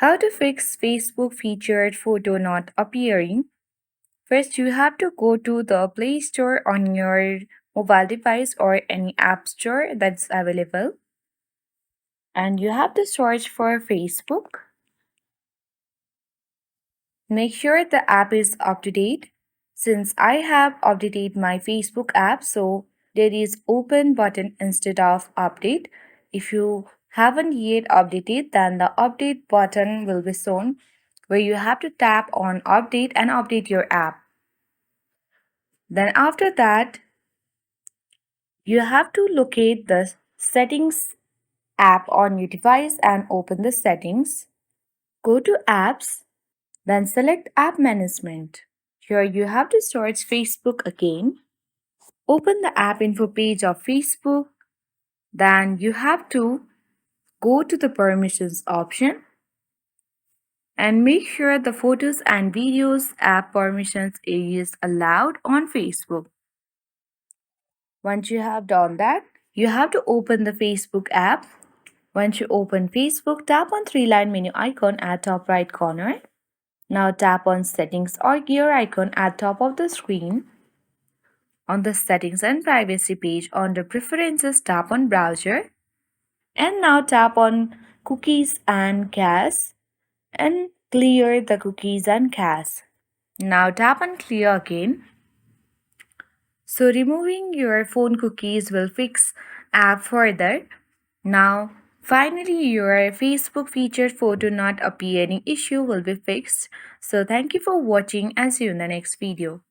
How to fix Facebook featured photo not appearing? First, you have to go to the Play Store on your mobile device or any app store that's available. And you have to search for Facebook. Make sure the app is up to date. Since I have updated my Facebook app, so there is open button instead of update. If you haven't yet updated, then the update button will be shown where you have to tap on update and update your app. Then after that, you have to locate the settings app on your device and open the settings. Go to apps, then select app management. Here you have to search Facebook again. Open the app info page of Facebook. Then you have to go to the permissions option and make sure the photos and videos app permissions is allowed on Facebook. Once you have done that, you have to open the Facebook app. Once you open Facebook, tap on three-line menu icon at top right corner. Now tap on settings or gear icon at top of the screen. On the settings and privacy page under preferences, tap on browser. And now tap on cookies and cache and clear the cookies and cache. Now tap on clear again. So removing your phone cookies will fix app further. Now finally your Facebook featured photo not appearing issue will be fixed. So thank you for watching and see you in the next video.